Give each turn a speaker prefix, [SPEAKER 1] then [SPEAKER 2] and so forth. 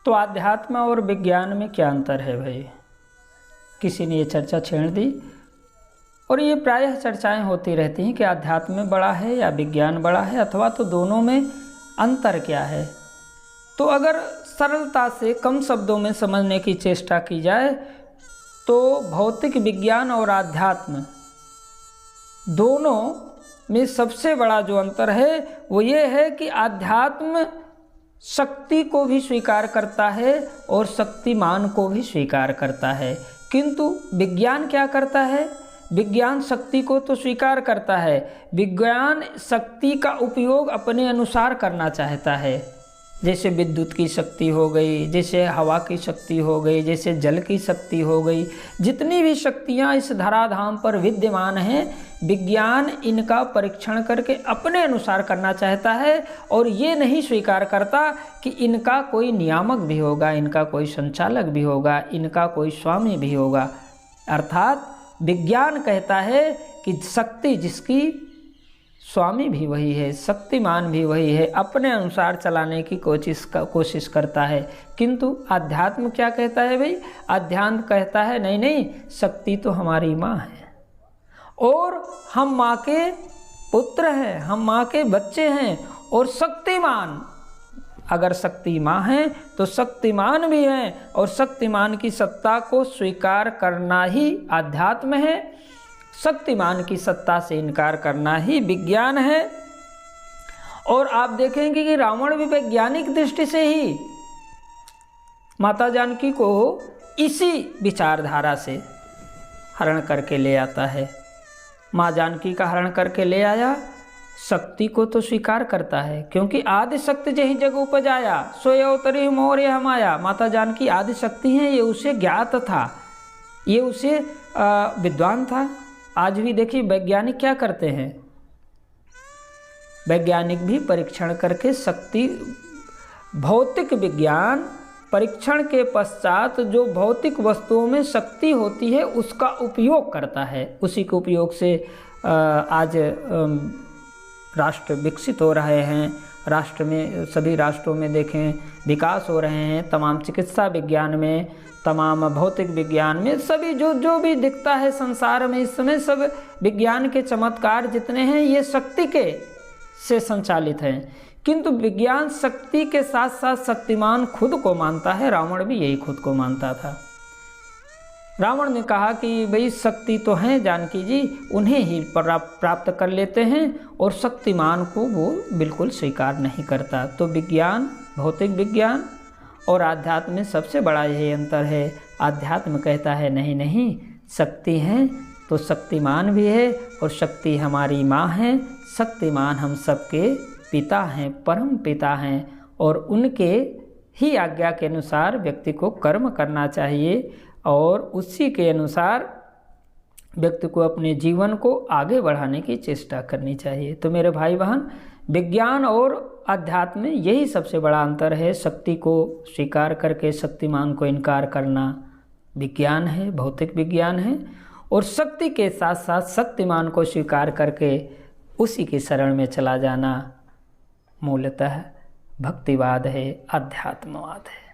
[SPEAKER 1] तो आध्यात्म और विज्ञान में क्या अंतर है भाई? किसी ने ये चर्चा छेड़ दी और ये प्रायः चर्चाएं होती रहती हैं कि आध्यात्म में बड़ा है या विज्ञान बड़ा है, अथवा तो दोनों में अंतर क्या है। तो अगर सरलता से कम शब्दों में समझने की चेष्टा की जाए तो भौतिक विज्ञान और आध्यात्म दोनों में सबसे बड़ा जो अंतर है वो ये है कि आध्यात्म शक्ति को भी स्वीकार करता है और शक्तिमान को भी स्वीकार करता है, किंतु विज्ञान क्या करता है? विज्ञान शक्ति को तो स्वीकार करता है, विज्ञान शक्ति का उपयोग अपने अनुसार करना चाहता है। जैसे विद्युत की शक्ति हो गई, जैसे हवा की शक्ति हो गई, जैसे जल की शक्ति हो गई, जितनी भी शक्तियाँ इस धराधाम पर विद्यमान हैं, विज्ञान इनका परीक्षण करके अपने अनुसार करना चाहता है और ये नहीं स्वीकार करता कि इनका कोई नियामक भी होगा, इनका कोई संचालक भी होगा, इनका कोई स्वामी भी होगा। अर्थात विज्ञान कहता है कि शक्ति जिसकी स्वामी भी वही है, शक्तिमान भी वही है, अपने अनुसार चलाने की कोशिश करता है। किंतु आध्यात्म क्या कहता है भाई? आध्यात्म कहता है नहीं नहीं, शक्ति तो हमारी माँ है और हम माँ के पुत्र हैं, हम माँ के बच्चे हैं, और शक्तिमान, अगर शक्ति माँ है तो शक्तिमान भी हैं, और शक्तिमान की सत्ता को स्वीकार करना ही आध्यात्म है, शक्तिमान की सत्ता से इनकार करना ही विज्ञान है। और आप देखेंगे कि रावण भी वैज्ञानिक दृष्टि से ही माता जानकी को इसी विचारधारा से हरण करके ले आता है। माँ जानकी का हरण करके ले आया, शक्ति को तो स्वीकार करता है, क्योंकि आदि शक्ति जही जग उपजाया सोय अवतरी मोर यह माया। माता जानकी आदि शक्ति हैं, ये उसे ज्ञात था, ये उसे विद्वान था। आज भी देखिए वैज्ञानिक क्या करते हैं, वैज्ञानिक भी परीक्षण करके शक्ति, भौतिक विज्ञान परीक्षण के पश्चात जो भौतिक वस्तुओं में शक्ति होती है उसका उपयोग करता है। उसी के उपयोग से आज राष्ट्र विकसित हो रहे हैं, राष्ट्र में, सभी राष्ट्रों में देखें विकास हो रहे हैं, तमाम चिकित्सा विज्ञान में, तमाम भौतिक विज्ञान में, सभी जो भी दिखता है संसार में इस समय, सब विज्ञान के चमत्कार जितने हैं ये शक्ति के से संचालित हैं। किंतु विज्ञान शक्ति के साथ साथ शक्तिमान खुद को मानता है। रावण भी यही खुद को मानता था। रावण ने कहा कि भाई शक्ति तो हैं जानकी जी, उन्हें ही प्राप्त कर लेते हैं, और शक्तिमान को वो बिल्कुल स्वीकार नहीं करता। तो विज्ञान, भौतिक विज्ञान और आध्यात्म में सबसे बड़ा यही अंतर है। आध्यात्म कहता है नहीं नहीं, शक्ति है तो शक्तिमान भी है, और शक्ति हमारी माँ है, शक्तिमान हम सबके पिता हैं, परम पिता हैं, और उनके ही आज्ञा के अनुसार व्यक्ति को कर्म करना चाहिए, और उसी के अनुसार व्यक्ति को अपने जीवन को आगे बढ़ाने की चेष्टा करनी चाहिए। तो मेरे भाई बहन, विज्ञान और अध्यात्म में यही सबसे बड़ा अंतर है। शक्ति को स्वीकार करके शक्तिमान को इनकार करना विज्ञान है, भौतिक विज्ञान है, और शक्ति के साथ साथ शक्तिमान को स्वीकार करके उसी की शरण में चला जाना मूलतः भक्तिवाद है, अध्यात्मवाद है।